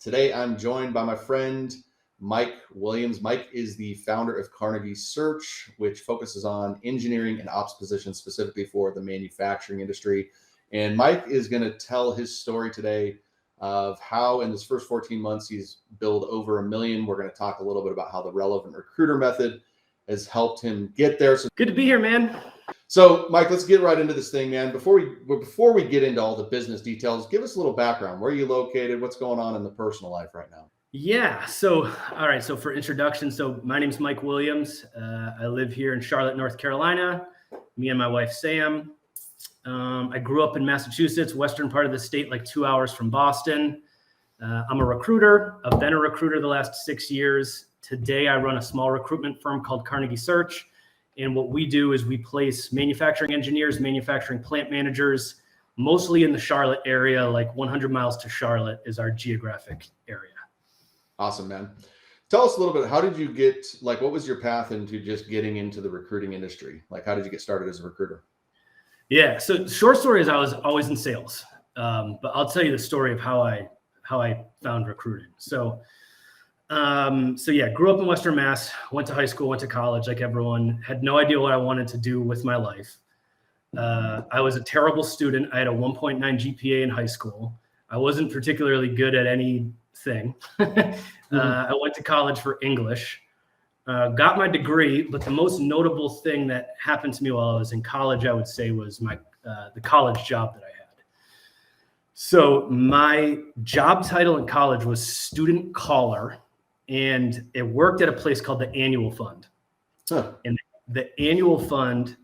Today, I'm joined by my friend, Mike Williams. Mike is the founder of Carnegie Search, which focuses on engineering and ops positions specifically for the manufacturing industry. And Mike is going to tell his story today of how in his first 14 months, he's billed over $1 million. We're going to talk a little bit about how the relevant recruiter method has helped him get there. So good to be here, man. So, Mike, let's get right into this thing, man. Before we get into all the business details, give us a little background. Where are you located? What's going on in the personal life right now? Yeah. So, all right. So for introduction, my name's Mike Williams. I live here in Charlotte, North Carolina. Me and my wife, Sam. I grew up in Massachusetts, western part of the state, like 2 hours from Boston. I'm a recruiter. I've been a recruiter the last 6 years. Today, I run a small recruitment firm called Carnegie Search. And what we do is we place manufacturing engineers, manufacturing plant managers, mostly in the Charlotte area, like 100 miles to Charlotte is our geographic area. Awesome, man. Tell us a little bit, how did you get, what was your path into just getting into the recruiting industry? How did you get started as a recruiter? Yeah. So short story is I was always in sales. But I'll tell you the story of how I found recruiting. So yeah, grew up in Western Mass, went to high school, went to college like everyone, had no idea what I wanted to do with my life. I was a terrible student. I had a 1.9 GPA in high school. I wasn't particularly good at anything. I went to college for English, got my degree, but the most notable thing that happened to me while I was in college, I would say, was the college job that I had. So my job title in college was student caller. And it worked at a place called the Annual Fund. And the Annual Fund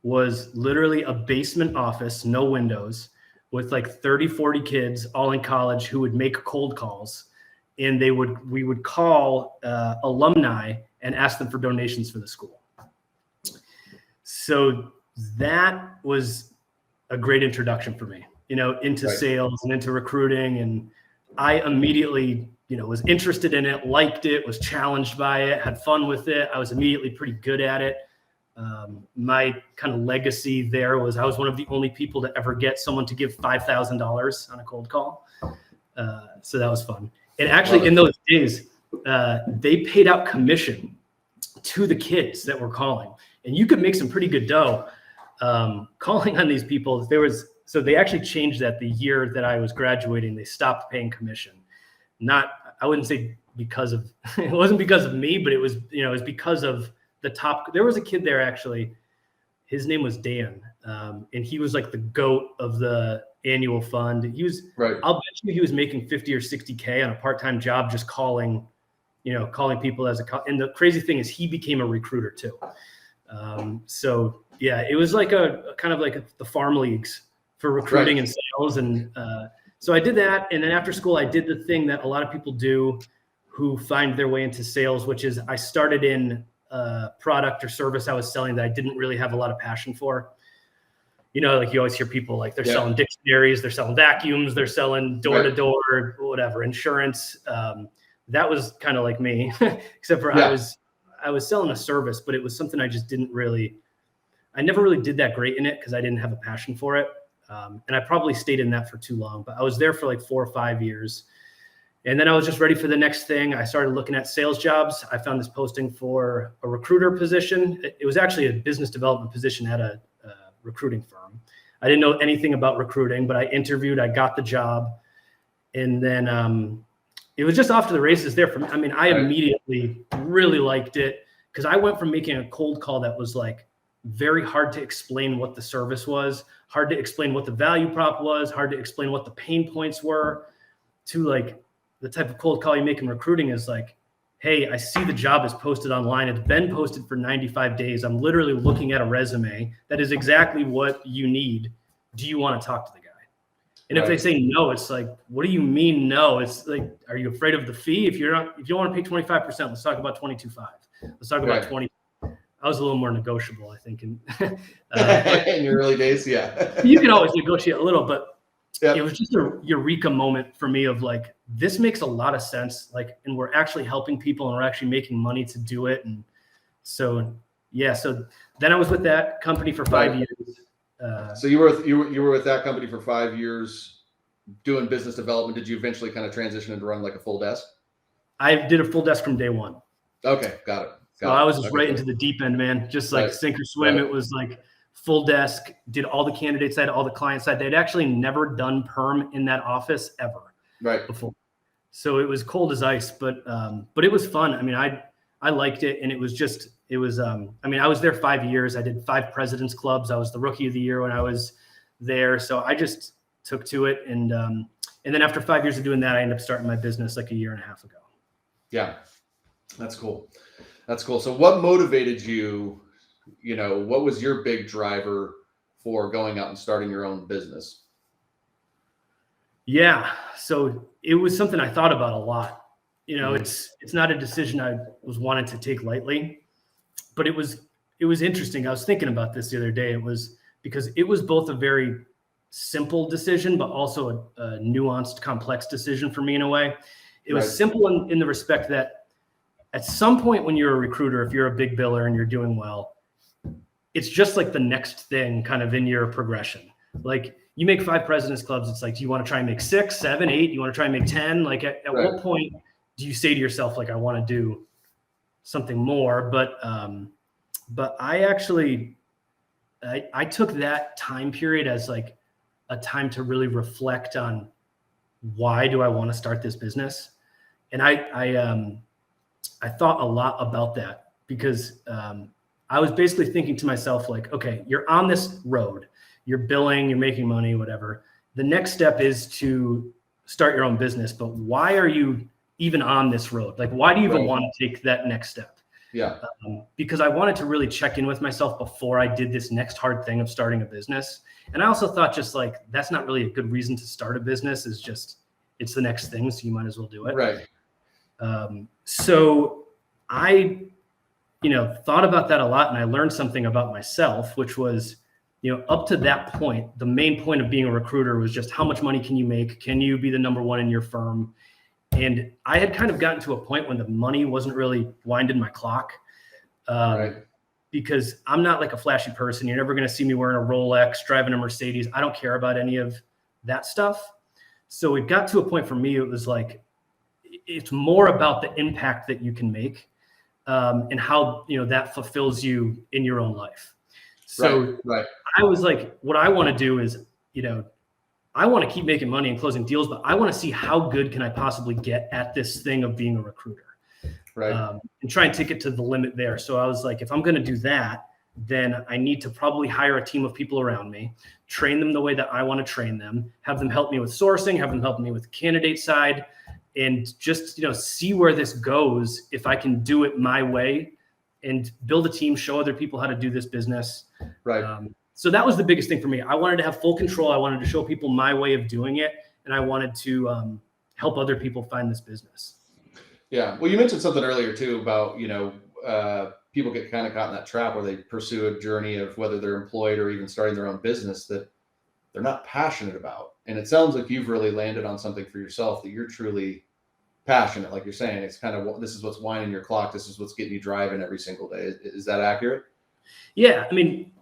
was literally a basement office, no windows, with like 30, 40 kids all in college who would make cold calls. And we would call alumni and ask them for donations for the school. So that was a great introduction for me, into sales and into recruiting. And I immediately was interested in it, liked it, was challenged by it, had fun with it. I was immediately pretty good at it. My kind of legacy there was I was one of the only people to ever get someone to give $5,000 on a cold call. So that was fun. And actually in those days, they paid out commission to the kids that were calling. And you could make some pretty good dough calling on these people. So they actually changed that the year that I was graduating. They stopped paying commission. I wouldn't say it wasn't because of me, but it was because of the top. There was a kid there, actually. His name was Dan. And he was like the GOAT of the Annual Fund. I'll bet you he was making 50 or 60K on a part-time job, just calling people and the crazy thing is he became a recruiter too. So yeah, it was like a kind of like the farm leagues for recruiting and sales. And, so I did that. And then after school, I did the thing that a lot of people do who find their way into sales, which is I started in a product or service I was selling that I didn't really have a lot of passion for. You always hear people they're selling dictionaries, they're selling vacuums, they're selling door to door, whatever, insurance. That was kind of like me, except for I was selling a service, but it was something I just I never really did that great in it because I didn't have a passion for it. And I probably stayed in that for too long, but I was there for like 4 or 5 years. And then I was just ready for the next thing. I started looking at sales jobs. I found this posting for a recruiter position. It was actually a business development position at a recruiting firm. I didn't know anything about recruiting, but I interviewed, I got the job. And then it was just off to the races there for me. I immediately really liked it because I went from making a cold call that was very hard to explain what the service was, hard to explain what the value prop was, hard to explain what the pain points were, to the type of cold call you make in recruiting is hey, I see the job is posted online. It's been posted for 95 days. I'm literally looking at a resume that is exactly what you need. Do you want to talk to the guy? And if they say no, it's what do you mean no? It's are you afraid of the fee? If you don't want to pay 25%, let's talk about 22.5. Let's talk about 20. I was a little more negotiable, I think. In your early days, yeah. You can always negotiate a little, but it was just a eureka moment for me of this makes a lot of sense. And we're actually helping people and we're actually making money to do it. And so, so then I was with that company for 5 years. So you were with that company for 5 years. doing business development, did you eventually kind of transition into running like a full desk? I did a full desk from day one. Okay, got it. So I was just right into the deep end, man. Just like sink or swim. It was like full desk, did all the candidate side, all the client side. They'd actually never done perm in that office ever before. So it was cold as ice, but it was fun. I mean, I liked it. And it was I mean, I was there 5 years. I did 5 President's Clubs. I was the rookie of the year when I was there. So I just took to it. And then after 5 years of doing that, I ended up starting my business like a year and a half ago. Yeah, that's cool. That's cool. So what motivated you, what was your big driver for going out and starting your own business? Yeah. So it was something I thought about a lot. It's not a decision I was wanting to take lightly, but it was interesting. I was thinking about this the other day. It was because it was both a very simple decision, but also a nuanced, complex decision for me in a way. It was simple in the respect that at some point when you're a recruiter, if you're a big biller and you're doing well, it's just like the next thing kind of in your progression. Like you make 5 President's Clubs. It's like, do you want to try and make 6, 7, 8? You want to try and make 10? Like at what point do you say to yourself, like, I want to do something more? But I actually, I took that time period as like a time to really reflect on why do I want to start this business? And I thought a lot about that because I was basically thinking to myself, like, okay, you're on this road, you're billing, you're making money, whatever. The next step is to start your own business. But why are you even on this road? Like, why do you even want to take that next step? Yeah. Because I wanted to really check in with myself before I did this next hard thing of starting a business. And I also thought just like, that's not really a good reason to start a business, is just, it's the next thing. So you might as well do it. Right. So I, thought about that a lot, and I learned something about myself, which was, up to that point, the main point of being a recruiter was just how much money can you make? Can you be the number one in your firm? And I had kind of gotten to a point when the money wasn't really winding my clock, because I'm not like a flashy person. You're never going to see me wearing a Rolex, driving a Mercedes. I don't care about any of that stuff. So it got to a point for me, it was like, it's more about the impact that you can make, and how, that fulfills you in your own life. So I was like, what I want to do is, I want to keep making money and closing deals, but I want to see how good can I possibly get at this thing of being a recruiter, and try and take it to the limit there. So I was like, if I'm going to do that, then I need to probably hire a team of people around me, train them the way that I want to train them, have them help me with sourcing, have them help me with the candidate side, and just, see where this goes if I can do it my way and build a team, show other people how to do this business. So that was the biggest thing for me. I wanted to have full control. I wanted to show people my way of doing it. And I wanted to help other people find this business. Yeah. Well, you mentioned something earlier too about, people get kind of caught in that trap where they pursue a journey of whether they're employed or even starting their own business that they're not passionate about. And it sounds like you've really landed on something for yourself that you're truly passionate. Like you're saying, it's kind of, this is what's winding your clock. This is what's getting you driving every single day. Is that accurate? Yeah. I mean,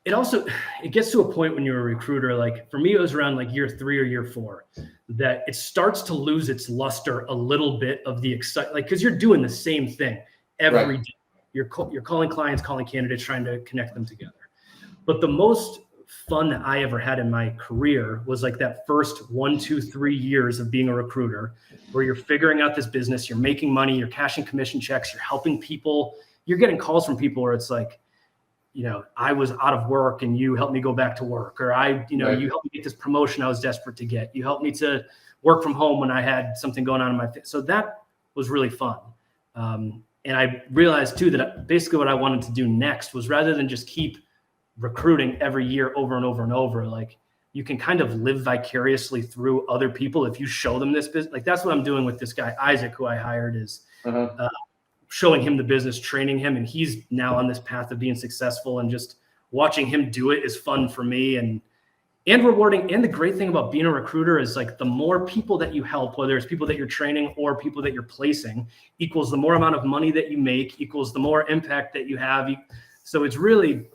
it gets to a point when you're a recruiter, like for me, it was around like year 3 or year 4, that it starts to lose its luster a little bit of the excitement, like, cause you're doing the same thing every day. You're calling clients, calling candidates, trying to connect them together. But the most fun that I ever had in my career was like that first 1, 2, 3 years of being a recruiter, where you're figuring out this business, you're making money, you're cashing commission checks, you're helping people, you're getting calls from people where it's like, I was out of work and you helped me go back to work, or you helped me get this promotion I was desperate to get. You helped me to work from home when I had something going on in my face. So that was really fun. And I realized too that basically what I wanted to do next was, rather than just keep recruiting every year over and over and over, like you can kind of live vicariously through other people if you show them this business. Like that's what I'm doing with this guy, Isaac, who I hired, is showing him the business, training him. And he's now on this path of being successful, and just watching him do it is fun for me and rewarding. And the great thing about being a recruiter is like the more people that you help, whether it's people that you're training or people that you're placing, equals the more amount of money that you make, equals the more impact that you have. So it's really,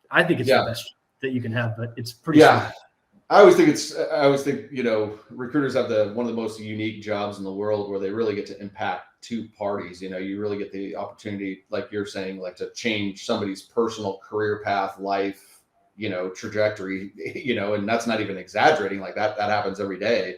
I think it's the best that you can have, but it's pretty. Yeah. I always think, recruiters have one of the most unique jobs in the world where they really get to impact two parties. You really get the opportunity, like you're saying, like to change somebody's personal career path, life, trajectory, and that's not even exaggerating. Like that happens every day.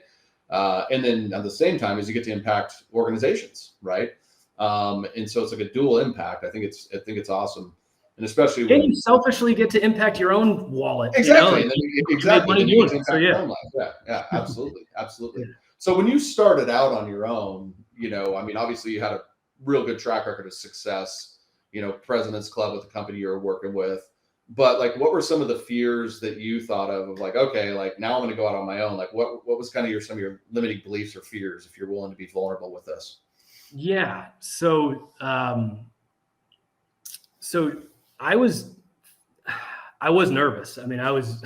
And then at the same time as you get to impact organizations, right? And so it's like a dual impact. I think it's awesome. And especially when you selfishly get to impact your own wallet. Exactly. Exactly. Then you get to impact your own life. Yeah, absolutely. Absolutely. Yeah. So when you started out on your own, obviously you had a real good track record of success, President's Club with the company you were working with. But like, what were some of the fears that you thought of like, okay, like now I'm going to go out on my own? Like what was kind of some of your limiting beliefs or fears, if you're willing to be vulnerable with this? Yeah. So I was nervous. I mean, I was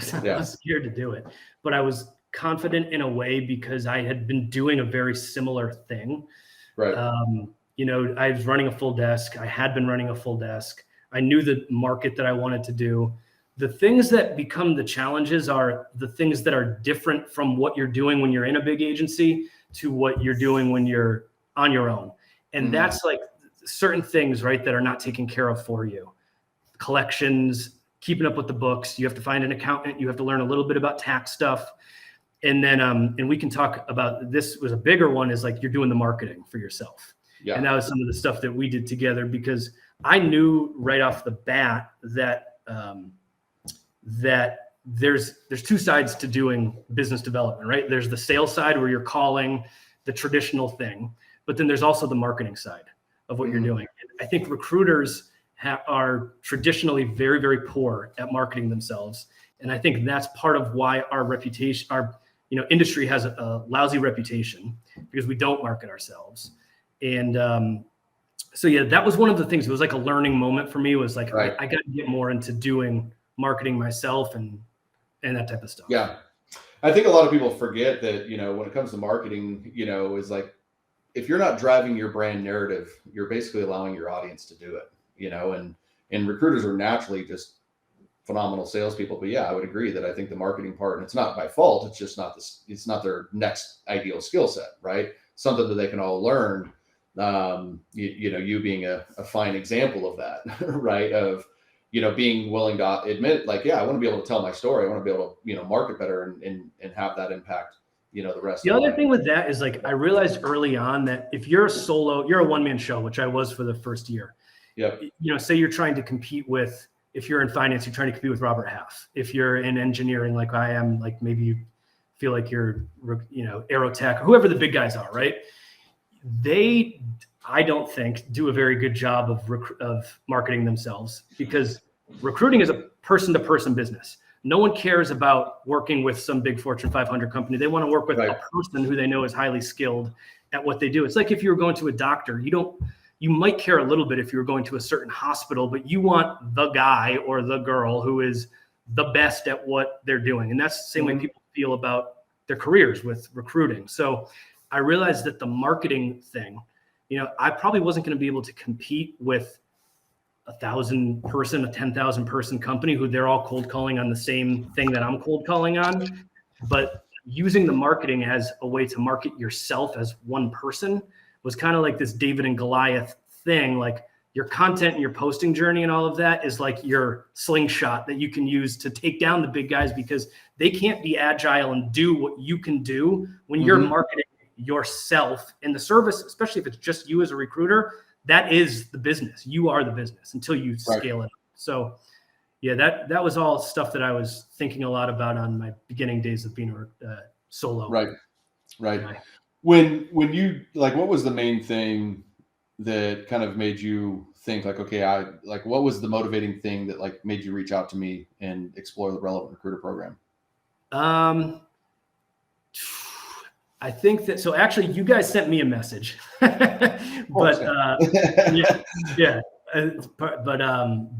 scared to do it, but I was confident in a way because I had been doing a very similar thing. Right. I was running a full desk. I had been running a full desk. I knew the market that I wanted to do. The things that become the challenges are the things that are different from what you're doing when you're in a big agency to what you're doing when you're on your own. And that's like certain things, right, that are not taken care of for you. Collections, keeping up with the books. You have to find an accountant. You have to learn a little bit about tax stuff. And then, and we can talk about, this was a bigger one, is like you're doing the marketing for yourself. Yeah. And that was some of the stuff that we did together, because I knew right off the bat that, that there's two sides to doing business development, right? There's the sales side where you're calling, the traditional thing, but then there's also the marketing side of what you're doing. And I think recruiters are traditionally very, very poor at marketing themselves. And I think that's part of why our reputation, our industry has a lousy reputation, because we don't market ourselves. And so yeah, that was one of the things. It was like a learning moment for me. It was like, right. I got to get more into doing marketing myself and that type of stuff. Yeah. I think a lot of people forget that, when it comes to marketing, is like, if you're not driving your brand narrative, you're basically allowing your audience to do it. And recruiters are naturally just phenomenal salespeople. But yeah, I would agree that I think the marketing part, and it's not by fault, it's just not it's not their next ideal skill set, right? Something that they can all learn. You being a fine example of that, right? Of, being willing to admit, like, yeah, I want to be able to tell my story. I want to be able to, market better and have that impact, the rest of the other life. Thing with that is, like, I realized early on that if you're you're a one-man show, which I was for the first year. Yeah. Say you're trying to compete with, if you're in finance, you're trying to compete with Robert Half. If you're in engineering, like I am, like maybe you feel like you're, Aerotech, or whoever the big guys are, right? They, I don't think, do a very good job of marketing themselves, because recruiting is a person-to-person business. No one cares about working with some big Fortune 500 company. They want to work with a person who they know is highly skilled at what they do. It's like if you were going to a doctor, you might care a little bit if you were going to a certain hospital, but you want the guy or the girl who is the best at what they're doing. And that's the same way people feel about their careers with recruiting. So I realized that the marketing thing, I probably wasn't going to be able to compete with 1,000 person, a 10,000 person company who they're all cold calling on the same thing that I'm cold calling on. But using the marketing as a way to market yourself as one person was kind of like this David and Goliath thing. Like, your content and your posting journey and all of that is like your slingshot that you can use to take down the big guys, because they can't be agile and do what you can do when you're marketing yourself in the service, especially if it's just you as a recruiter. That is the business. You are the business until you scale it up. So yeah, that was all stuff that I was thinking a lot about on my beginning days of being a solo. Right. When you, like, what was the main thing that kind of made you think, like, okay, what was the motivating thing that, like, made you reach out to me and explore the Relevant Recruiter program? I think that, so actually you guys sent me a message, but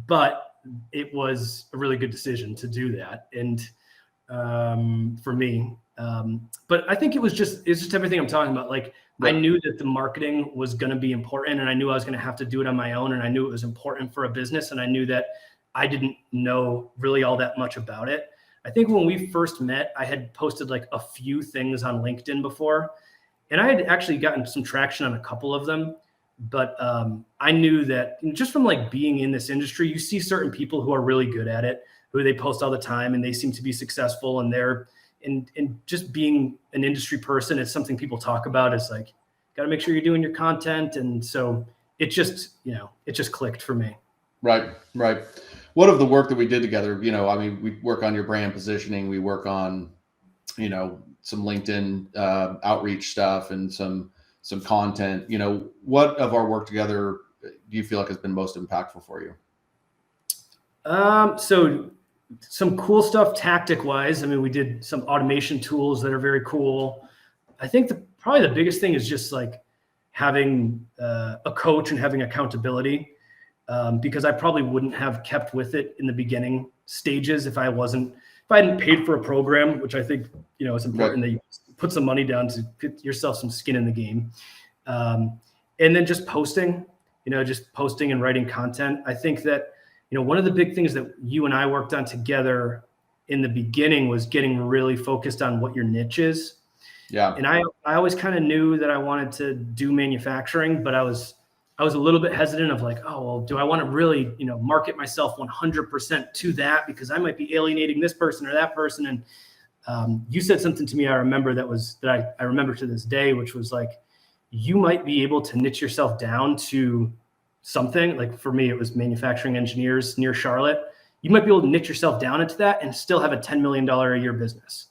but it was a really good decision to do that. And for me, but I think it's just everything I'm talking about. Like, I knew that the marketing was going to be important, and I knew I was going to have to do it on my own. And I knew it was important for a business. And I knew that I didn't know really all that much about it. I think when we first met, I had posted like a few things on LinkedIn before, and I had actually gotten some traction on a couple of them. But I knew that just from like being in this industry, you see certain people who are really good at it, who they post all the time and they seem to be successful, and they're and just being an industry person, it's something people talk about. Is like, got to make sure you're doing your content. And so it just, it just clicked for me. Right. What of the work that we did together, we work on your brand positioning, we work on, some LinkedIn outreach stuff and some content, what of our work together do you feel like has been most impactful for you? So some cool stuff tactic wise. I mean, we did some automation tools that are very cool. I think probably the biggest thing is just like having a coach and having accountability, because I probably wouldn't have kept with it in the beginning stages if I hadn't paid for a program, which I think, it's important that you put some money down to get yourself some skin in the game. And then just posting and writing content. I think that, one of the big things that you and I worked on together in the beginning was getting really focused on what your niche is. Yeah. And I always kind of knew that I wanted to do manufacturing, but I was a little bit hesitant of like, oh, well, do I want to really, market myself 100% to that, because I might be alienating this person or that person. And you said something to me, I remember that I remember to this day, which was like, you might be able to niche yourself down to something. Like for me, it was manufacturing engineers near Charlotte. You might be able to niche yourself down into that and still have a $10 million a year business.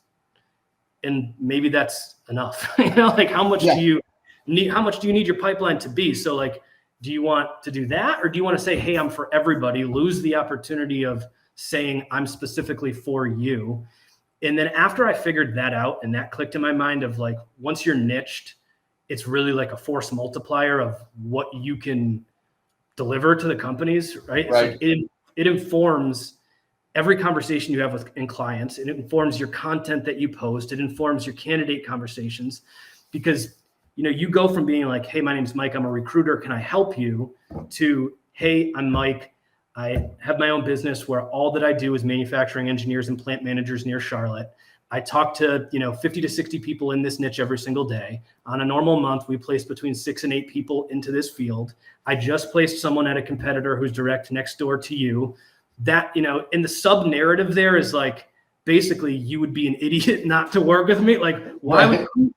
And maybe that's enough. Like how much do you need your pipeline to be? So like, do you want to do that? Or do you want to say, hey, I'm for everybody, lose the opportunity of saying I'm specifically for you? And then after I figured that out and that clicked in my mind of like, once you're niched, it's really like a force multiplier of what you can deliver to the companies, right? Right. It's like it informs every conversation you have with clients. It informs your content that you post. It informs your candidate conversations, because you go from being like, hey, my name's Mike, I'm a recruiter, can I help you? To, hey, I'm Mike, I have my own business where all that I do is manufacturing engineers and plant managers near Charlotte. I talk to 50 to 60 people in this niche every single day. On a normal month, we place between 6 and 8 people into this field. I just placed someone at a competitor who's direct next door to you. That, in the sub narrative there is like, basically you would be an idiot not to work with me. Like,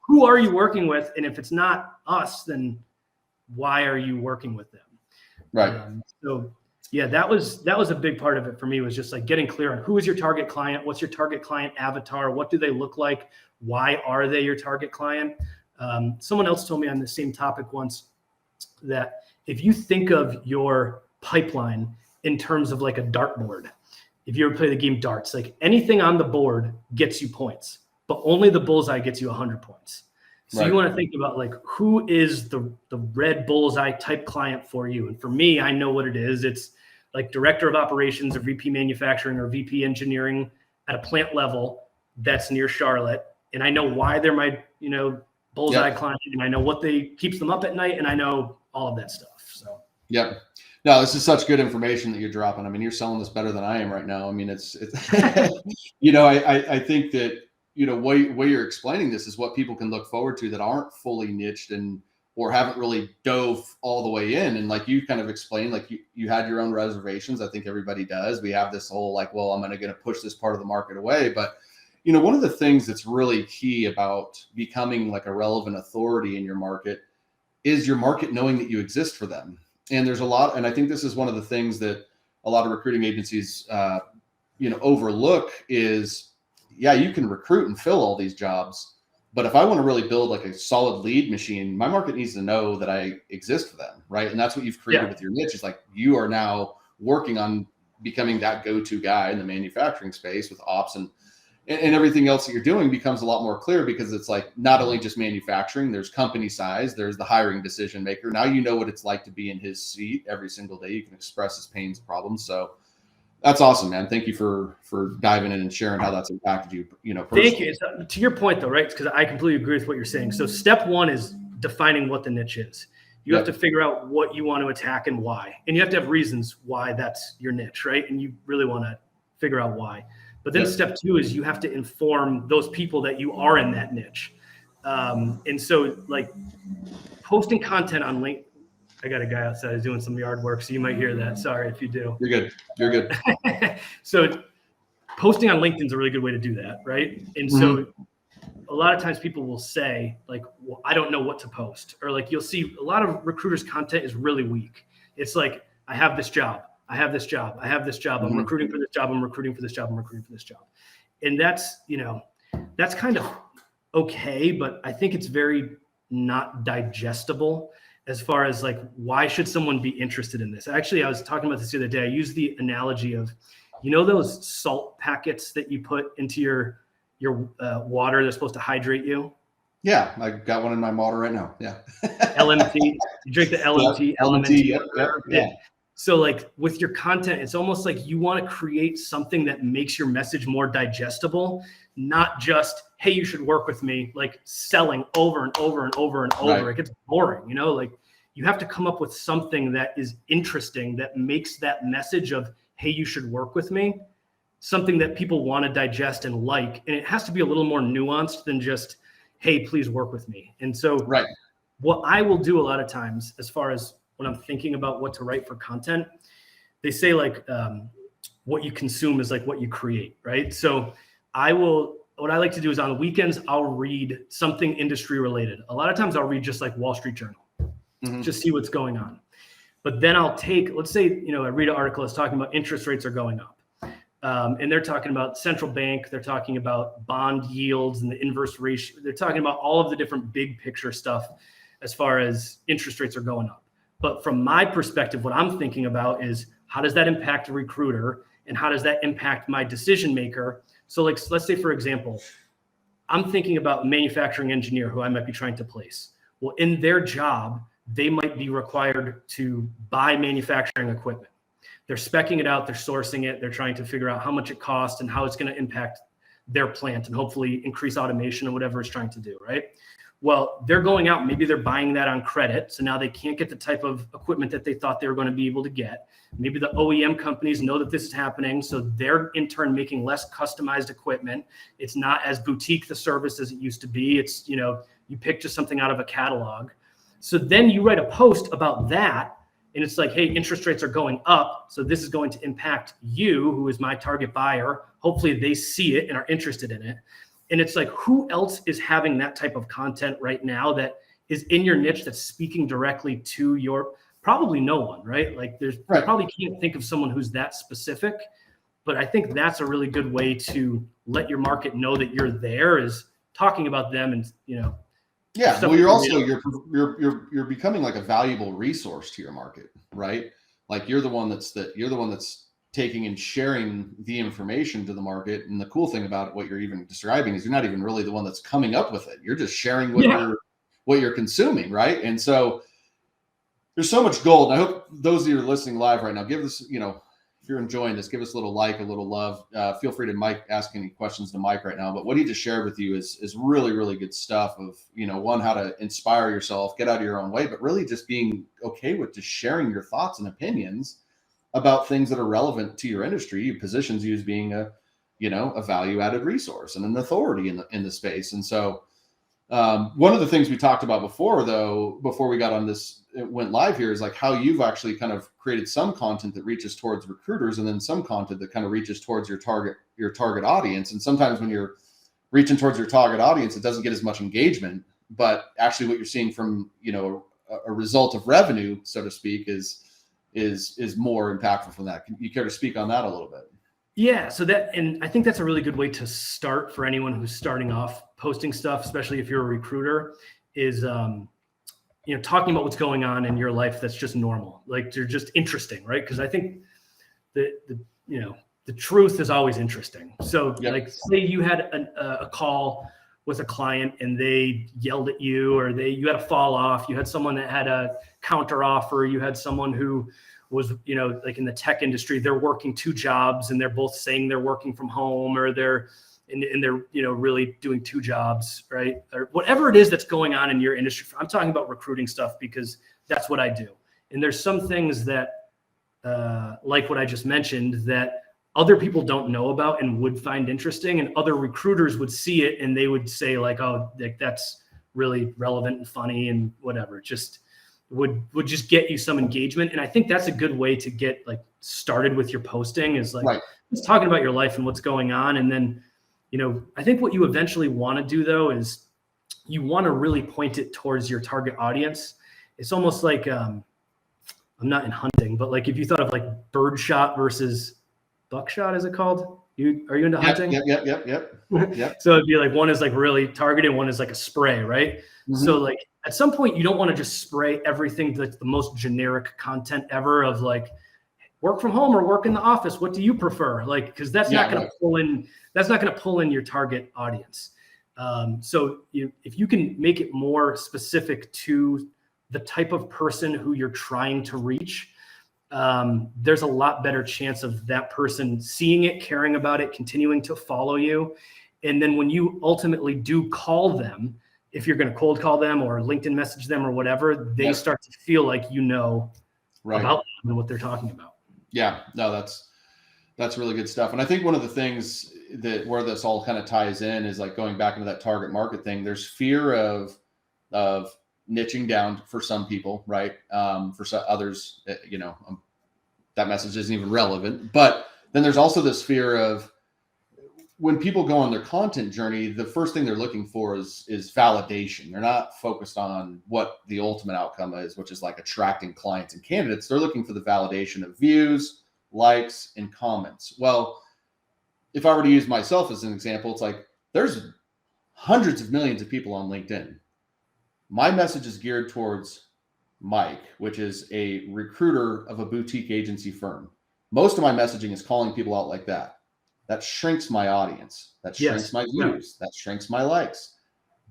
who are you working with? And if it's not us, then why are you working with them? Right. So yeah, that was a big part of it for me, was just like getting clear on who is your target client, what's your target client avatar, what do they look like, why are they your target client? Someone else told me on the same topic once that if you think of your pipeline in terms of like a dartboard, if you ever play the game darts, like anything on the board gets you points, but only the bullseye gets you 100 points. So You want to think about like, who is the red bullseye type client for you? And for me, I know what it is. It's like director of operations or VP manufacturing or VP engineering at a plant level that's near Charlotte. And I know why they're my, bullseye client, and I know what keeps them up at night, and I know all of that stuff. So, yep. No, this is such good information that you're dropping. I mean, you're selling this better than I am right now. I mean, it's I think that, way you're explaining this is what people can look forward to that aren't fully niched or haven't really dove all the way in. And like you kind of explained, like you had your own reservations. I think everybody does. We have this whole like, well, I'm going to push this part of the market away. But, one of the things that's really key about becoming like a relevant authority in your market is your market knowing that you exist for them. And there's a lot, and I think this is one of the things that a lot of recruiting agencies, overlook is, you can recruit and fill all these jobs, but if I want to really build like a solid lead machine, my market needs to know that I exist for them, right? And that's what you've created with your niche. Is like you are now working on becoming that go-to guy in the manufacturing space with ops and everything else that you're doing becomes a lot more clear, because it's like not only just manufacturing, there's company size, there's the hiring decision maker. Now you know what it's like to be in his seat every single day. You can express his pains, problems. So that's awesome, man. Thank you for diving in and sharing how that's impacted you. Personally. Thank you. To your point though, right? Because I completely agree with what you're saying. So step one is defining what the niche is. You have to figure out what you want to attack and why, and you have to have reasons why that's your niche, right? And you really want to figure out why. But then step 2 is you have to inform those people that you are in that niche. And so like posting content on LinkedIn, I got a guy outside who's doing some yard work, so you might hear that. Sorry if you do. You're good. So posting on LinkedIn is a really good way to do that, right? And so a lot of times people will say like, well, I don't know what to post, or like you'll see a lot of recruiters' content is really weak. It's like, I have this job, I have this job, I have this job, I'm recruiting for this job, I'm recruiting for this job, I'm recruiting for this job. And that's, you know, that's kind of okay, but I think it's very not digestible as far as like, why should someone be interested in this? Actually, I was talking about this the other day. I used the analogy of, you know, those salt packets that you put into your water that's supposed to hydrate you? Yeah, I got one in my water right now. Yeah. LMT. You drink the LMT. LMT. Yeah. So like with your content, it's almost like you want to create something that makes your message more digestible, not just, hey, you should work with me, like selling over and over and over and over. Right. It gets boring, you know, like you have to come up with something that is interesting, that makes that message of, hey, you should work with me, something that people want to digest and like. And it has to be a little more nuanced than just, hey, please work with me. And so what I will do a lot of times, as far as when I'm thinking about what to write for content, they say like what you consume is like what you create, right? So what I like to do is on the weekends, I'll read something industry related. A lot of times I'll read just like Wall Street Journal, just see what's going on. But then I'll take, let's say, you know, I read an article that's talking about interest rates are going up. And they're talking about central bank, they're talking about bond yields and the inverse ratio. They're talking about all of the different big picture stuff as far as interest rates are going up. But from my perspective, what I'm thinking about is how does that impact a recruiter and how does that impact my decision maker? So like, let's say, for example, I'm thinking about a manufacturing engineer who I might be trying to place. Well, in their job, they might be required to buy manufacturing equipment. They're speccing it out, they're sourcing it, they're trying to figure out how much it costs and how it's going to impact their plant and hopefully increase automation and whatever it's trying to do, right? Well, they're going out, maybe they're buying that on credit. So now they can't get the type of equipment that they thought they were going to be able to get. Maybe the OEM companies know that this is happening. So they're in turn making less customized equipment. It's not as boutique the service as it used to be. It's, you know, you pick just something out of a catalog. So then you write a post about that. And it's like, hey, interest rates are going up. So this is going to impact you, who is my target buyer. Hopefully they see it and are interested in it. And it's like, who else is having that type of content right now that is in your niche that's speaking directly to your, probably no one, right? Like you probably can't think of someone who's that specific, but I think that's a really good way to let your market know that you're there, is talking about them and, you know. Yeah. Well, you're also, you're becoming like a valuable resource to your market, right? Like you're the one that's taking and sharing the information to the market. And the cool thing about what you're even describing is you're not even really the one that's coming up with it. You're just sharing what you're consuming. Right. And so there's so much gold. I hope those of you who are listening live right now, give this, you know, if you're enjoying this, give us a little like, a little love. Feel free to ask any questions to Mike right now. But what he just shared with you is really, really good stuff of, you know, one, how to inspire yourself, get out of your own way, but really just being okay with just sharing your thoughts and opinions about things that are relevant to your industry. It positions you as being a value-added resource and an authority in the space. And so one of the things we talked about before we got on this, it went live here, is like how you've actually kind of created some content that reaches towards recruiters and then some content that kind of reaches towards your target audience. And sometimes when you're reaching towards your target audience, it doesn't get as much engagement, but actually what you're seeing from, you know, a result of revenue, so to speak, is more impactful from that. You care to speak on that a little bit? Yeah. So and I think that's a really good way to start for anyone who's starting off posting stuff, especially if you're a recruiter, is, you know, talking about what's going on in your life that's just normal. Like they're just interesting, right? Because I think the truth is always interesting. So like say you had a call with a client and they yelled at you, or you had a fall off, you had someone that had a counter offer, you had someone who was, you know, like in the tech industry, they're working 2 jobs and they're both saying they're working from home, or they're, you know, really doing 2 jobs, right? Or whatever it is that's going on in your industry. I'm talking about recruiting stuff because that's what I do. And there's some things that, like what I just mentioned, that other people don't know about and would find interesting, and other recruiters would see it and they would say like, oh, that's really relevant and funny and whatever. Just would just get you some engagement. And I think that's a good way to get like started with your posting, is like just talking about your life and what's going on. And then, I think what you eventually want to do though is you want to really point it towards your target audience. It's almost like, I'm not in hunting, but like if you thought of like birdshot versus buckshot, is it called? Are you into hunting? Yep. So it'd be like, one is like really targeted, one is like a spray, right? Mm-hmm. So like at some point you don't want to just spray everything that's the most generic content ever of like work from home or work in the office. What do you prefer? Like, because that's not going to pull in. That's not going to pull in your target audience. So if you can make it more specific to the type of person who you're trying to reach, there's a lot better chance of that person seeing it, caring about it, continuing to follow you. And then when you ultimately do call them, if you're going to cold call them or LinkedIn message them or whatever, they start to feel like about them and what they're talking about. Yeah, no, that's really good stuff. And I think one of the things where this all kind of ties in is like going back into that target market thing. There's fear of niching down for some people, right? For some others, that message isn't even relevant. But then there's also this fear of when people go on their content journey, the first thing they're looking for is validation. They're not focused on what the ultimate outcome is, which is like attracting clients and candidates. They're looking for the validation of views, likes, and comments. Well, if I were to use myself as an example, it's like there's hundreds of millions of people on LinkedIn. My message is geared towards Mike, which is a recruiter of a boutique agency firm. Most of my messaging is calling people out like that. That shrinks my audience. That shrinks my views. That shrinks my likes.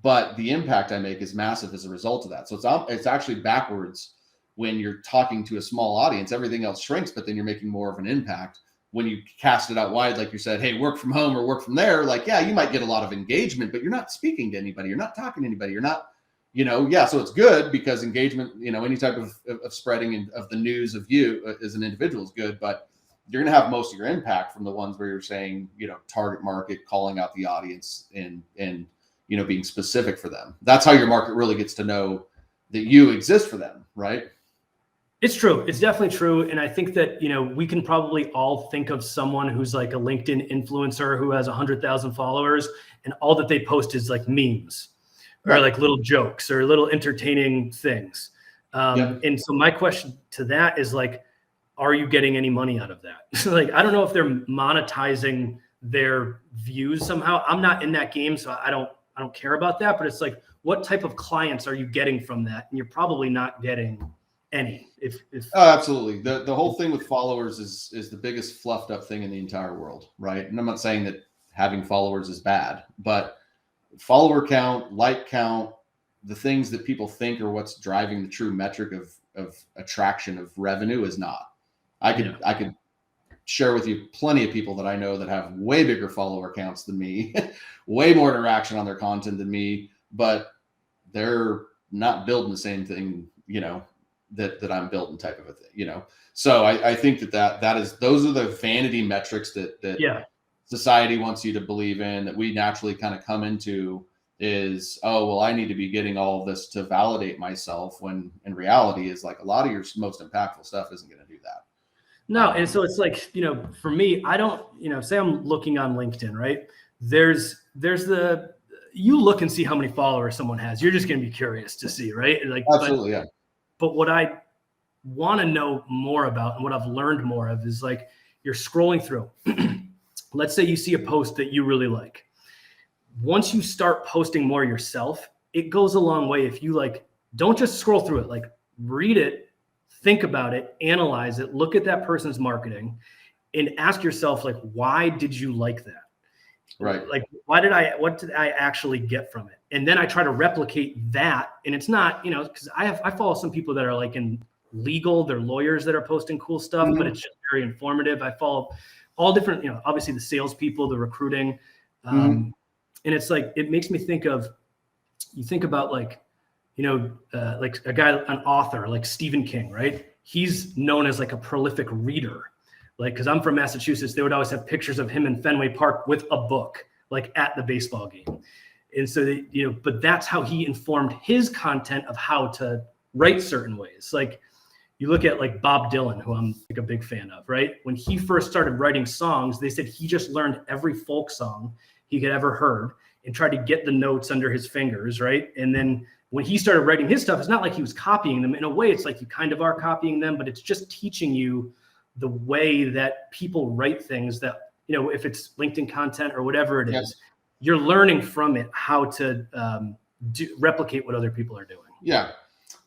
But the impact I make is massive as a result of that. So it's actually backwards. When you're talking to a small audience, everything else shrinks, but then you're making more of an impact. When you cast it out wide, like you said, hey, work from home or work from there, like, yeah, you might get a lot of engagement, but you're not speaking to anybody. You're not talking to anybody. You're not, so it's good because engagement, any type of spreading of the news of you as an individual is good, but you're going to have most of your impact from the ones where you're saying, target market, calling out the audience and being specific for them. That's how your market really gets to know that you exist for them, right? It's true. It's definitely true. And I think that, we can probably all think of someone who's like a LinkedIn influencer who has 100,000 followers and all that they post is like memes or like little jokes or little entertaining things. And so my question to that is like, are you getting any money out of that? Like, I don't know if they're monetizing their views somehow. I'm not in that game, so I don't care about that, but it's like, what type of clients are you getting from that? And you're probably not getting any. Oh, absolutely. The whole thing with followers is the biggest fluffed up thing in the entire world, right? And I'm not saying that having followers is bad, but follower count, like count, the things that people think are what's driving the true metric of attraction of revenue is not. I could share with you plenty of people that I know that have way bigger follower counts than me, way more interaction on their content than me, but they're not building the same thing, that I'm building type of a thing, So I think those are the vanity metrics that society wants you to believe in, that we naturally kind of come into is, oh, well, I need to be getting all of this to validate myself, when in reality is like a lot of your most impactful stuff isn't going to do that. No. And so it's like, for me, I don't, say I'm looking on LinkedIn, right? There's you look and see how many followers someone has. You're just going to be curious to see, right? Like, absolutely. But what I want to know more about and what I've learned more of is like, you're scrolling through. Let's say you see a post that you really like. Once you start posting more yourself, it goes a long way. If you like, don't just scroll through it, like read it, think about it, analyze it, look at that person's marketing and ask yourself, like, why did you like that? Right. Like, what did I actually get from it? And then I try to replicate that. And it's not, because I follow some people that are like in legal, they're lawyers that are posting cool stuff, but it's just very informative. I follow all different, obviously the salespeople, the recruiting. And it's like, it makes me think of, you think about like, like a guy, an author like Stephen King, right? He's known as like a prolific reader. Like, cause I'm from Massachusetts, they would always have pictures of him in Fenway Park with a book, like at the baseball game. And so, but that's how he informed his content of how to write certain ways. Like you look at like Bob Dylan, who I'm like a big fan of, right? When he first started writing songs, they said he just learned every folk song he could ever heard and tried to get the notes under his fingers, right? And then when he started writing his stuff, it's not like he was copying them. In a way, it's like you kind of are copying them, but it's just teaching you the way that people write things that, if it's LinkedIn content or whatever it is, you're learning from it how to replicate what other people are doing. Yeah.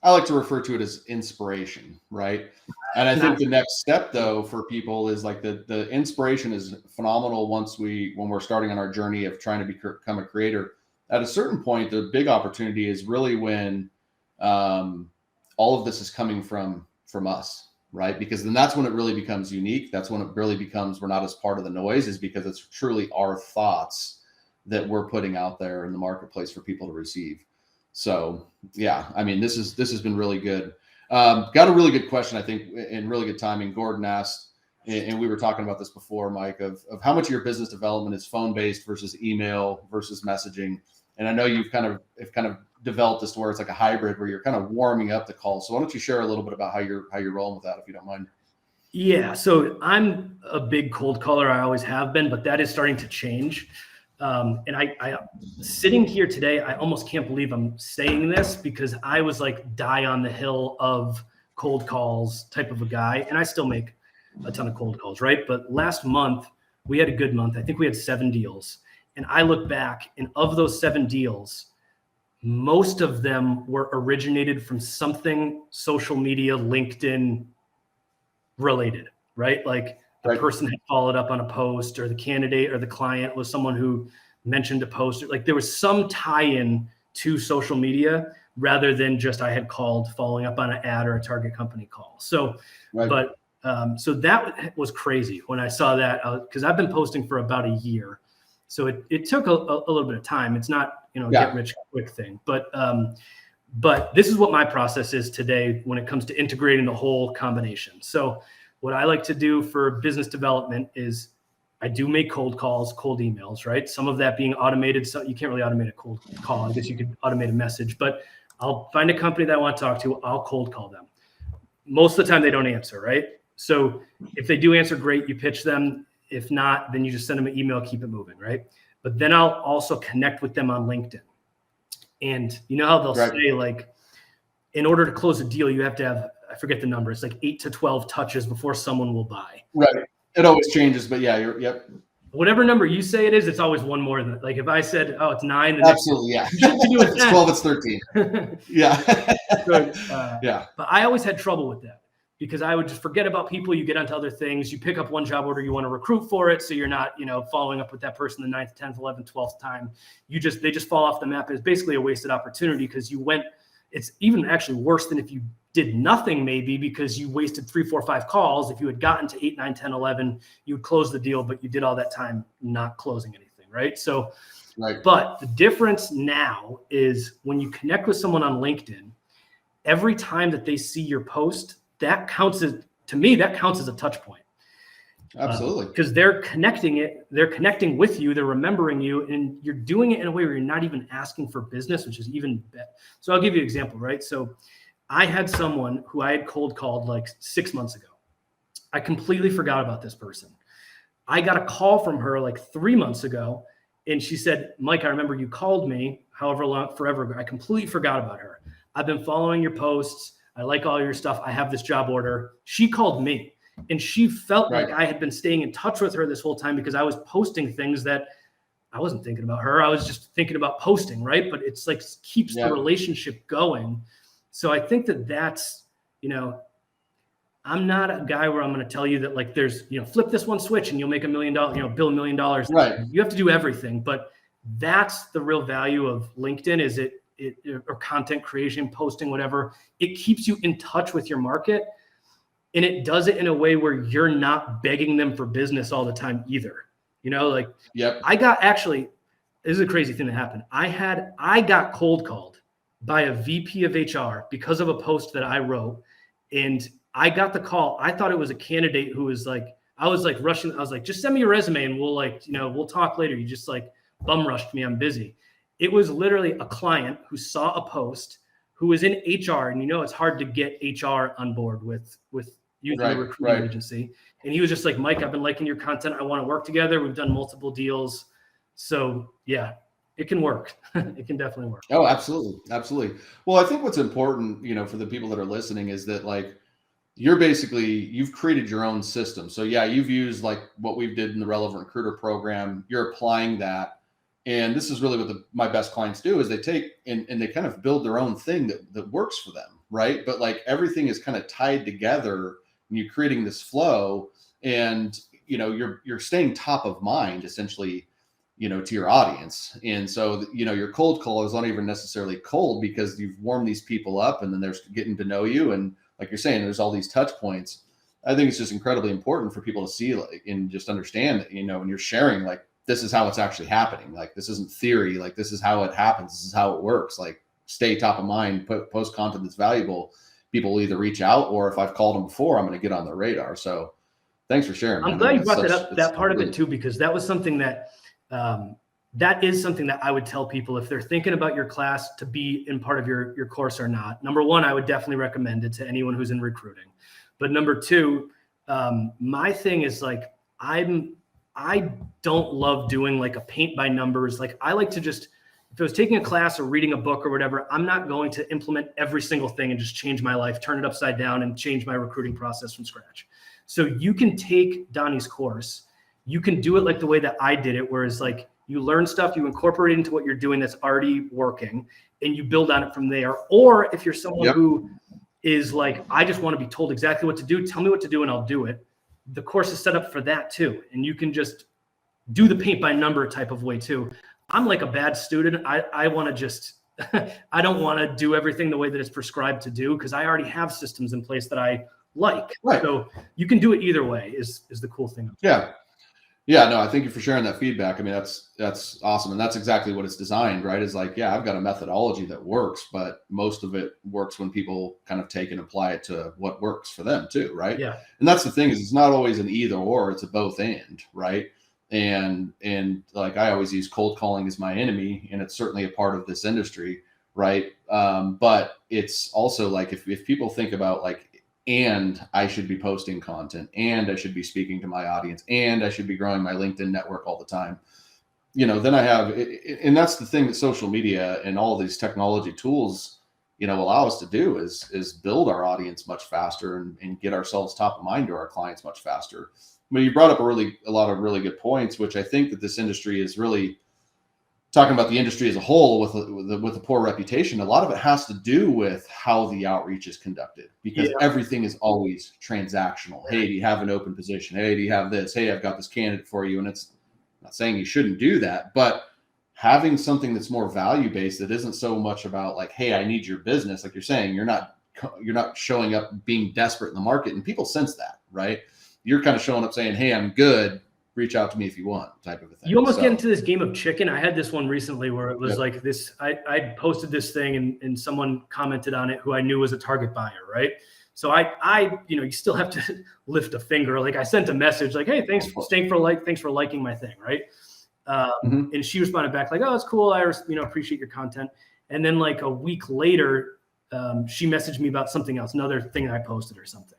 I like to refer to it as inspiration, right? And I think the next step though for people is like the inspiration is phenomenal when we're starting on our journey of trying to become a creator. At a certain point, the big opportunity is really when all of this is coming from us, right? Because then that's when it really becomes unique. That's when it really becomes, we're not as part of the noise, is because it's truly our thoughts that we're putting out there in the marketplace for people to receive. So yeah, I mean, this has been really good. Got a really good question, I think, and really good timing. Gordon asked, and we were talking about this before, Mike, of how much of your business development is phone-based versus email versus messaging. And I know you've kind of developed this to where it's like a hybrid where you're kind of warming up the call. So why don't you share a little bit about how you're rolling with that, if you don't mind? Yeah. So I'm a big cold caller. I always have been, but that is starting to change. And I sitting here today, I almost can't believe I'm saying this because I was like die on the hill of cold calls type of a guy. And I still make a ton of cold calls, right? But last month we had a good month. I think we had 7 deals. And I look back, and of those 7 deals, most of them were originated from something social media, LinkedIn related, right? Like the person had followed up on a post, or the candidate or the client was someone who mentioned a post. Like there was some tie-in to social media rather than just I had called following up on an ad or a target company call. So, so that was crazy when I saw that, because I've been posting for about a year. So it took a little bit of time. It's not, get rich quick thing, but this is what my process is today when it comes to integrating the whole combination. So what I like to do for business development is I do make cold calls, cold emails, right? Some of that being automated. So you can't really automate a cold call. I guess you could automate a message, but I'll find a company that I want to talk to. I'll cold call them. Most of the time they don't answer, right? So if they do answer, great, you pitch them. If not, then you just send them an email, keep it moving, right? But then I'll also connect with them on LinkedIn. And you know how they'll say, like, in order to close a deal, you have to have, I forget the number, it's like 8 to 12 touches before someone will buy. Right. It always changes, but yeah, yep. Whatever number you say it is, it's always one more than, like if I said, oh, it's 9. Absolutely, yeah. It's 12, it's 13. Yeah. Yeah. But I always had trouble with that, because I would just forget about people. You get onto other things. You pick up one job order, you want to recruit for it. So you're not, following up with that person the 9th, 10th, 11th, 12th time. They just fall off the map. It's basically a wasted opportunity, because it's even actually worse than if you did nothing, maybe, because you wasted 3, 4, 5 calls. If you had gotten to 8, 9, 10, 11, you would close the deal, but you did all that time not closing anything. Right. So, but the difference now is when you connect with someone on LinkedIn, every time that they see your post, that counts as a touch point. Absolutely. Because they're connecting with you, they're remembering you, and you're doing it in a way where you're not even asking for business, which is even better. So I'll give you an example, right? So I had someone who I had cold called like 6 months ago. I completely forgot about this person. I got a call from her like 3 months ago, and she said, Mike, I remember you called me however long, forever ago. I completely forgot about her. I've been following your posts. I like all your stuff. I have this job order. She called me, and she felt like I had been staying in touch with her this whole time, because I was posting things that I wasn't thinking about her. I was just thinking about posting, right? But it's like keeps the relationship going. So I think that's, I'm not a guy where I'm going to tell you that like there's, flip this one switch and you'll make $1 million, bill $1 million. Right. You have to do everything, but that's the real value of LinkedIn. Is it or content creation, posting, whatever. It keeps you in touch with your market, and it does it in a way where you're not begging them for business all the time either. I got, actually, this is a crazy thing that happened. I got cold called by a VP of HR because of a post that I wrote, and I got the call. I thought it was a candidate who was like, I was like rushing. I was like, just send me your resume and we'll like, we'll talk later. You just like bum rushed me. I'm busy. It was literally a client who saw a post, who was in HR, and it's hard to get HR on board with using a recruiting agency. And he was just like, Mike, I've been liking your content. I want to work together. We've done multiple deals. So yeah, it can work. It can definitely work. Oh, absolutely. Absolutely. Well, I think what's important, for the people that are listening is that like, you've created your own system. So yeah, you've used like what we did in the Relevant Recruiter program. You're applying that. And this is really what my best clients do is they take and they kind of build their own thing that works for them. Right. But like everything is kind of tied together and you're creating this flow and, you're staying top of mind essentially, to your audience. And so, your cold call is not even necessarily cold because you've warmed these people up and then they're getting to know you. And like you're saying, there's all these touch points. I think it's just incredibly important for people to see like, and just understand that, when you're sharing, like, this is how it's actually happening. Like, this isn't theory. Like, this is how it happens. This is how it works. Like, stay top of mind, post content that's valuable. People will either reach out or if I've called them before, I'm going to get on their radar. So thanks for sharing. I'm glad you brought that up, that part of it too, because that was something that, that is something that I would tell people if they're thinking about your class to be in part of your course or not. Number one, I would definitely recommend it to anyone who's in recruiting. But number two, my thing is like, I don't love doing like a paint by numbers. Like I like to just, if I was taking a class or reading a book or whatever, I'm not going to implement every single thing and just change my life, turn it upside down and change my recruiting process from scratch. So you can take Donnie's course. You can do it like the way that I did it, whereas like you learn stuff, you incorporate it into what you're doing that's already working and you build on it from there. Or if you're someone who is like, I just want to be told exactly what to do, tell me what to do and I'll do it. The course is set up for that too. And you can just do the paint by number type of way too. I'm like a bad student. I want to just, I don't want to do everything the way that it's prescribed to do because I already have systems in place that I like. Right. So you can do it either way is the cool thing. Yeah. Yeah, no, I thank you for sharing that feedback. I mean, that's awesome. And that's exactly what it's designed, right? Is like, yeah, I've got a methodology that works, but most of it works when people kind of take and apply it to what works for them too, right? Yeah. And that's the thing is it's not always an either or, it's a both and, right? And like I always use cold calling as my enemy, and it's certainly a part of this industry, right? But it's also like if people think about like, and I should be posting content and I should be speaking to my audience and I should be growing my LinkedIn network all the time, then I have, and that's the thing that social media and all these technology tools, allow us to do is build our audience much faster and get ourselves top of mind to our clients much faster. But you brought up a lot of really good points, which I think that this industry is really talking about the industry as a whole with a poor reputation. A lot of it has to do with how the outreach is conducted because everything is always transactional. Hey, do you have an open position? Hey, do you have this? Hey, I've got this candidate for you. And it's not saying you shouldn't do that, but having something that's more value-based that isn't so much about like, hey, I need your business. Like you're saying, you're not showing up being desperate in the market, and people sense that, right? You're kind of showing up saying, hey, I'm good. Reach out to me if you want, type of a thing. You almost get into this game of chicken. I had this one recently where it was like this, I posted this thing and someone commented on it who I knew was a target buyer, right? So I you still have to lift a finger. Like I sent a message like, hey, thanks for liking my thing, right? And she responded back like, oh, it's cool. I appreciate your content. And then like a week later, she messaged me about something else, another thing that I posted or something.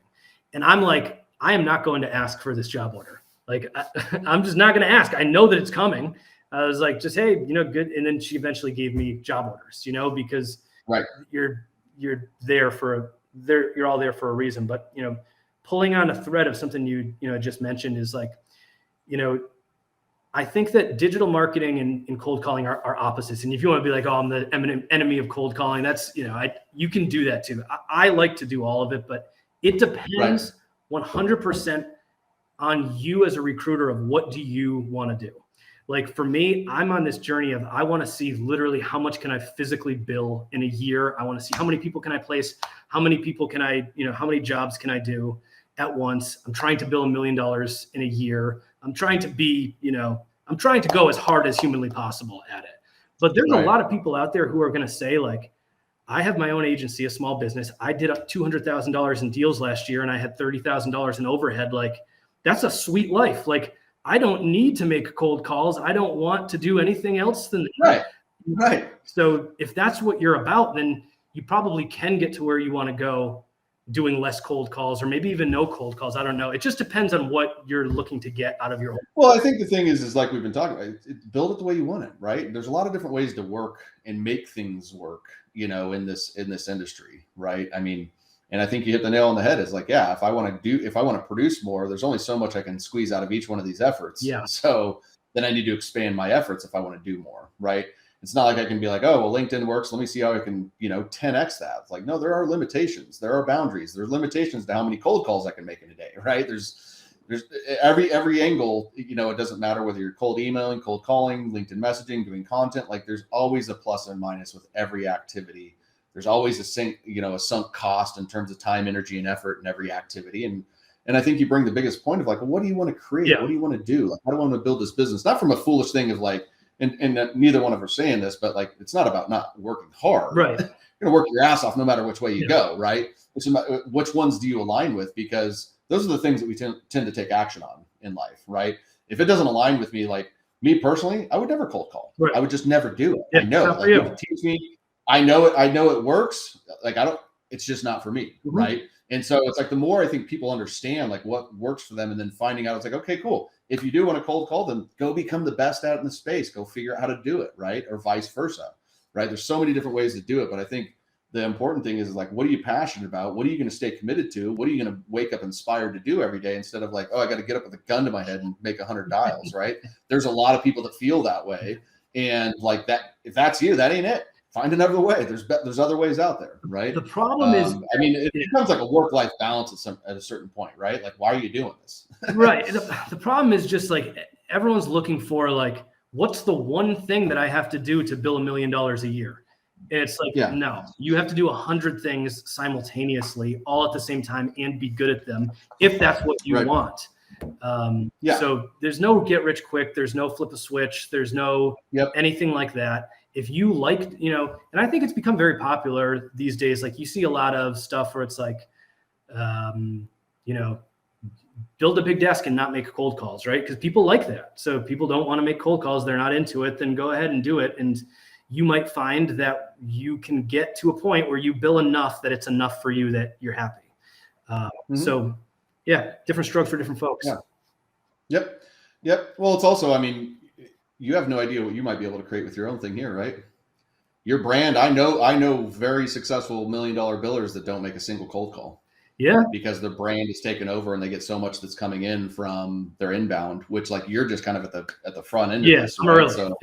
And I'm like, I am not going to ask for this job order. Like, I'm just not going to ask. I know that it's coming. I was like, just, hey, good. And then she eventually gave me job orders, because you're you're all there for a reason. But, pulling on a thread of something you just mentioned is like, I think that digital marketing and cold calling are opposites. And if you want to be like, oh, I'm the enemy of cold calling, that's, you can do that too. I like to do all of it, but it depends 100% on you as a recruiter of what do you want to do. Like for me, I'm on this journey of, I want to see literally how much can I physically bill in a year. I want to see how many people can I place, how many people can I, how many jobs can I do at once. I'm trying to bill $1 million in a year. I'm trying to be, I'm trying to go as hard as humanly possible at it. But there's a lot of people out there who are going to say like, I have my own agency, a small business. I did up $200,000 in deals last year and I had $30,000 in overhead. Like, that's a sweet life. Like, I don't need to make cold calls. I don't want to do anything else than that. Right. So if that's what you're about, then you probably can get to where you want to go, doing less cold calls, or maybe even no cold calls. I don't know. It just depends on what you're looking to get out of your. Well, I think the thing is like we've been talking about, build it the way you want it, right? There's a lot of different ways to work and make things work, in this industry, right? I mean, and I think you hit the nail on the head. It's like, yeah, if I want to produce more, there's only so much I can squeeze out of each one of these efforts. Yeah. So then I need to expand my efforts if I want to do more, right? It's not like I can be like, oh, well, LinkedIn works. Let me see how I can, 10x that. It's like, no, there are limitations. There are boundaries. There's limitations to how many cold calls I can make in a day, right? There's every angle, it doesn't matter whether you're cold emailing, cold calling, LinkedIn messaging, doing content. Like there's always a plus and minus with every activity. There's always a sunk cost in terms of time, energy, and effort in every activity. And I think you bring the biggest point of like, well, what do you want to create? Yeah. What do you want to do? Like, how do I want to build this business? Not from a foolish thing of like, and neither one of us are saying this, but like, it's not about not working hard. Right. You're going to work your ass off no matter which way you go, right? It's about which ones do you align with? Because those are the things that we tend to take action on in life, right? If it doesn't align with me, like me personally, I would never cold call. Right. I would just never do it. Yeah, I know it. Like, teach me. I know it works. Like it's just not for me. Mm-hmm. Right. And so it's like, the more I think people understand like what works for them, and then finding out, it's like, okay, cool. If you do want to cold call, then go become the best at it in the space, go figure out how to do it. Right. Or vice versa. Right. There's so many different ways to do it. But I think the important thing is like, what are you passionate about? What are you going to stay committed to? What are you going to wake up inspired to do every day, instead of like, oh, I got to get up with a gun to my head and make 100 dials. Right. There's a lot of people that feel that way. And like that, if that's you, that ain't it. Find another way. There's other ways out there, right? The problem is, I mean, it becomes like a work-life balance at a certain point, right? Like, why are you doing this? Right. The problem is just like everyone's looking for like, what's the one thing that I have to do to bill $1 million a year? And it's like, no, you have to do 100 things simultaneously, all at the same time, and be good at them if that's what you want. So there's no get rich quick. There's no flip a switch. There's no anything like that. If you like, and I think it's become very popular these days. Like you see a lot of stuff where it's like, build a big desk and not make cold calls, right? Because people like that. So people don't want to make cold calls. They're not into it. Then go ahead and do it. And you might find that you can get to a point where you bill enough that it's enough for you that you're happy. So different strokes for different folks. Yeah. Yep. Well, it's also, I mean, you have no idea what you might be able to create with your own thing here, right? Your brand, I know very successful $1 million billers that don't make a single cold call. Yeah. Because their brand is taken over and they get so much that's coming in from their inbound, which like you're just kind of at the front end of this. Right? Really. So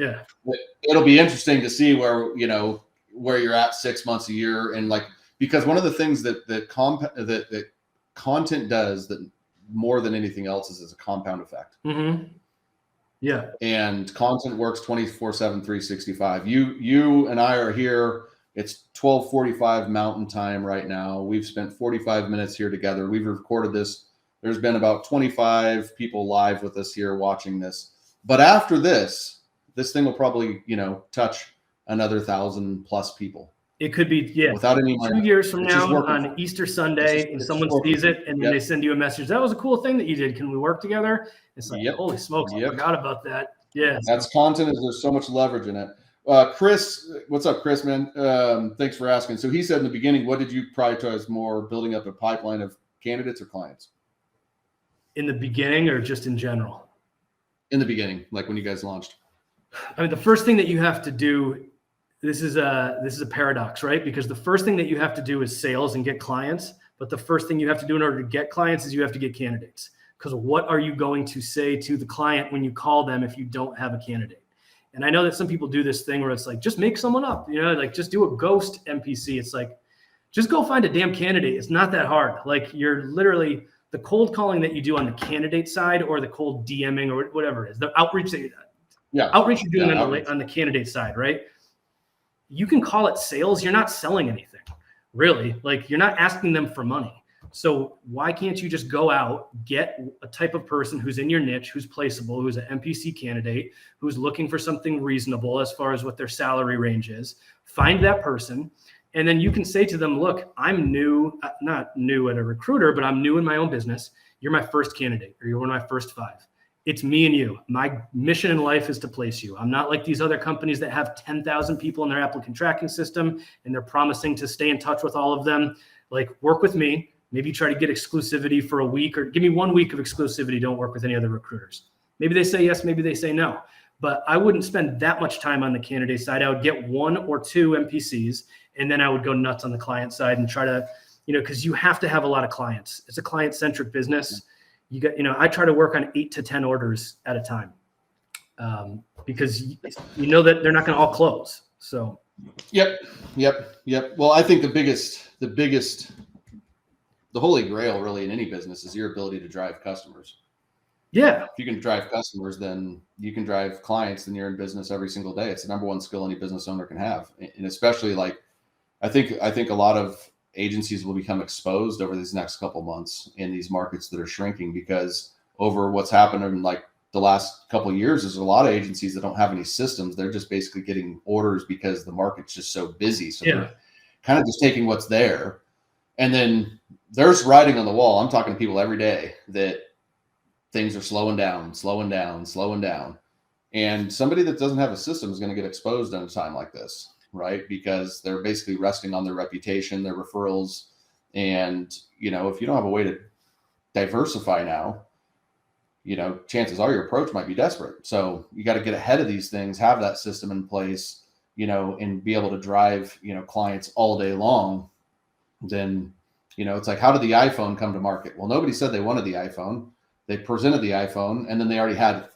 it'll be interesting to see where you're at 6 months, a year. And like, because one of the things that content does that more than anything else is a compound effect. Mm-hmm. Yeah. And content works 24/7, 365. You and I are here. It's 12:45 Mountain Time right now. We've spent 45 minutes here together. We've recorded this. There's been about 25 people live with us here watching this. But after this thing will probably, touch another 1,000+ people. It could be, without any 2 years from now on Easter Sunday, and someone sees it and then they send you a message. That was a cool thing that you did. Can we work together? It's like, holy smokes, I forgot about that. Yeah. That's content. There's so much leverage in it. Chris, what's up, Chris, man? Thanks for asking. So he said in the beginning, what did you prioritize more, building up a pipeline of candidates or clients? In the beginning or just in general? In the beginning, like when you guys launched. I mean, the first thing that you have to do, this is a paradox, right? Because the first thing that you have to do is sales and get clients. But the first thing you have to do in order to get clients is you have to get candidates. Because what are you going to say to the client when you call them if you don't have a candidate? And I know that some people do this thing where it's like, just make someone up, like just do a ghost NPC. It's like, just go find a damn candidate. It's not that hard. Like you're literally the cold calling that you do on the candidate side or the cold DMing or whatever it is, the outreach that you're doing on the candidate side, right? You can call it sales. You're not selling anything, really. Like you're not asking them for money. So why can't you just go out, get a type of person who's in your niche, who's placeable, who's an NPC candidate, who's looking for something reasonable as far as what their salary range is, find that person And then you can say to them, look, I'm new, not new at a recruiter, but I'm new in my own business. You're my first candidate, or you're one of my first 5. It's me and you. My mission in life is to place you. I'm not like these other companies that have 10,000 people in their applicant tracking system and they're promising to stay in touch with all of them. Like, work with me. Maybe try to get exclusivity for a week, or give me 1 week of exclusivity. Don't work with any other recruiters. Maybe they say yes, maybe they say no. But I wouldn't spend that much time on the candidate side. I would get 1 or 2 MPCs, and then I would go nuts on the client side and try to, because you have to have a lot of clients. It's a client-centric business. You got, I try to work on 8 to 10 orders at a time, because you know that they're not going to all close. So. Yep. Well, I think the holy grail really in any business is your ability to drive customers. Yeah. If you can drive customers, then you can drive clients, then you're in business every single day. It's the number one skill any business owner can have. And especially, like, I think a lot of agencies will become exposed over these next couple months in these markets that are shrinking, because over what's happened in like the last couple of years, there's a lot of agencies that don't have any systems. They're just basically getting orders because the market's just so busy. So they're kind of just taking what's there. And then there's writing on the wall. I'm talking to people every day that things are slowing down. And somebody that doesn't have a system is going to get exposed in a time like this, right? Because they're basically resting on their reputation, their referrals. And, if you don't have a way to diversify now, chances are your approach might be desperate. So you got to get ahead of these things, have that system in place, and be able to drive, clients all day long. Then, it's like, how did the iPhone come to market? Well, nobody said they wanted the iPhone. They presented the iPhone, and then they already had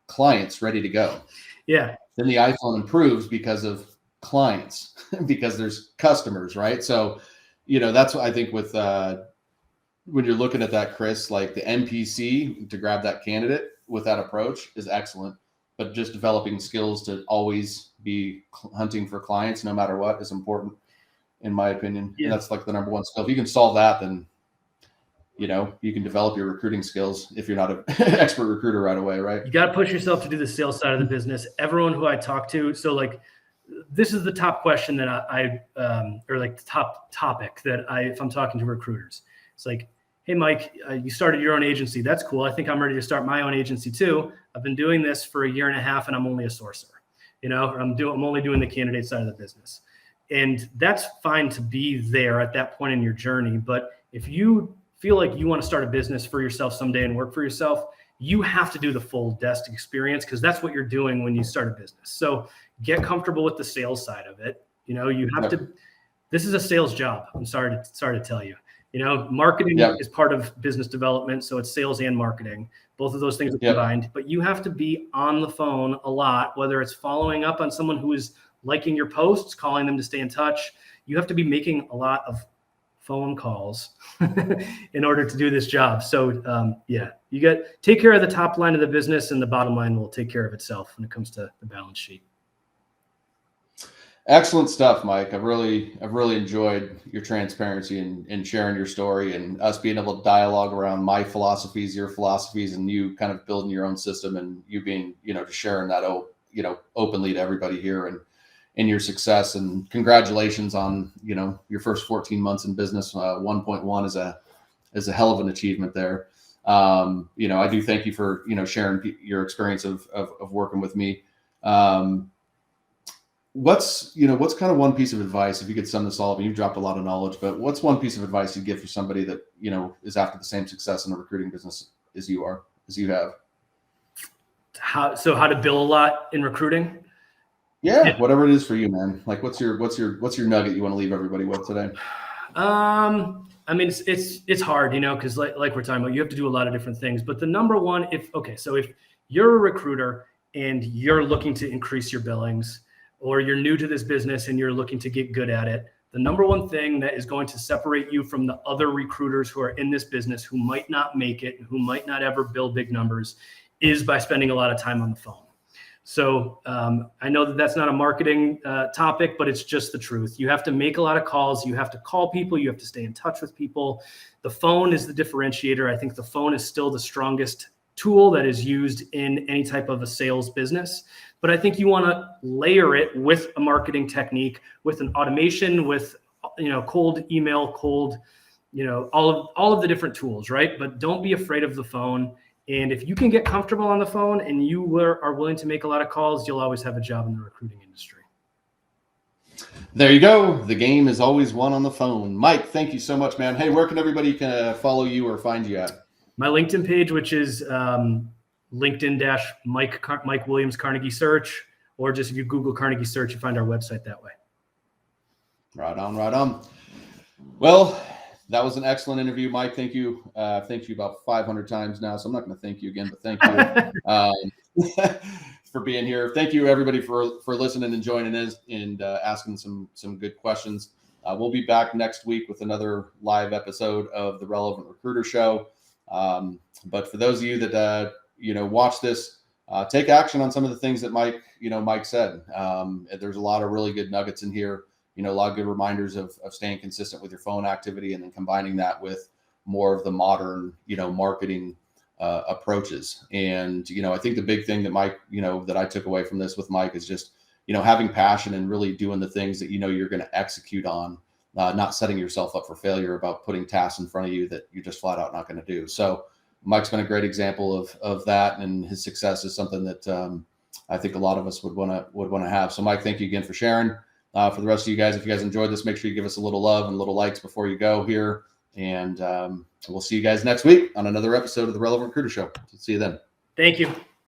clients ready to go. Yeah. Then the iPhone improves because of clients, because there's customers, right? So, that's what I think with when you're looking at that, Chris, like the MPC to grab that candidate with that approach is excellent, but just developing skills to always be hunting for clients no matter what is important, in my opinion. Yeah. And that's like the number one skill. If you can solve that, then you can develop your recruiting skills if you're not an expert recruiter right away, right? You got to push yourself to do the sales side of the business. Everyone who I talk to, so like, this is the top question that or like the top topic that if I'm talking to recruiters, it's like, hey, Mike, you started your own agency. That's cool. I think I'm ready to start my own agency too. I've been doing this for a year and a half and I'm only a sourcer, I'm only doing the candidate side of the business. And that's fine to be there at that point in your journey. But if you feel like you want to start a business for yourself someday and work for yourself, you have to do the full desk experience, because that's what you're doing when you start a business. So get comfortable with the sales side of it. You have to, this is a sales job. I'm sorry to tell you, marketing is part of business development. So it's sales and marketing. Both of those things are combined, but you have to be on the phone a lot, whether it's following up on someone who is liking your posts, calling them to stay in touch. You have to be making a lot of phone calls in order to do this job. So you take care of the top line of the business, and the bottom line will take care of itself when it comes to the balance sheet. Excellent stuff, Mike. I've really enjoyed your transparency and sharing your story, and us being able to dialogue around my philosophies, your philosophies, and you kind of building your own system, and you being, just sharing that, openly to everybody here, and your success. And congratulations on, your first 14 months in business. 1.1 is a hell of an achievement there. I do thank you for, sharing your experience of working with me. What's kind of one piece of advice, if you could sum this all up, and you've dropped a lot of knowledge, but what's one piece of advice you'd give for somebody that, is after the same success in a recruiting business as you have? How to bill a lot in recruiting? Yeah, whatever it is for you, man. Like, what's your nugget you want to leave everybody with today? I mean, it's hard, because like we're talking about, you have to do a lot of different things. But the number one, if you're a recruiter and you're looking to increase your billings, or you're new to this business and you're looking to get good at it, the number one thing that is going to separate you from the other recruiters who are in this business, who might not make it, who might not ever bill big numbers, is by spending a lot of time on the phone. So I know that that's not a marketing topic, but it's just the truth. You have to make a lot of calls. You have to call people. You have to stay in touch with people. The phone is the differentiator. I think the phone is still the strongest tool that is used in any type of a sales business. But I think you want to layer it with a marketing technique, with an automation, with, cold email, cold, all of the different tools, right? But don't be afraid of the phone. And if you can get comfortable on the phone and you are willing to make a lot of calls, you'll always have a job in the recruiting industry. There you go. The game is always won on the phone. Mike, thank you so much, man. Hey, where can everybody follow you or find you at? My LinkedIn page, which is LinkedIn-Mike Williams Carnegie Search, or just if you Google Carnegie Search, you find our website that way. Right on, right on. Well, that was an excellent interview, Mike. Thank you. Thank you about 500 times now, so I'm not going to thank you again, but thank you for being here. Thank you, everybody, for listening and joining us and asking some good questions. We'll be back next week with another live episode of the Relevant Recruiter Show. But for those of you that watch this, take action on some of the things that Mike said. There's a lot of really good nuggets in here. A lot of good reminders of staying consistent with your phone activity, and then combining that with more of the modern marketing approaches. And I think the big thing that Mike that I took away from this with Mike is just having passion and really doing the things that you're going to execute on. Not setting yourself up for failure about putting tasks in front of you that you're just flat out not going to do. So Mike's been a great example of that, and his success is something that I think a lot of us would want to have. So Mike, thank you again for sharing. For the rest of you guys, if you guys enjoyed this, make sure you give us a little love and a little likes before you go here. And we'll see you guys next week on another episode of the Relevant Recruiter Show. See you then. Thank you.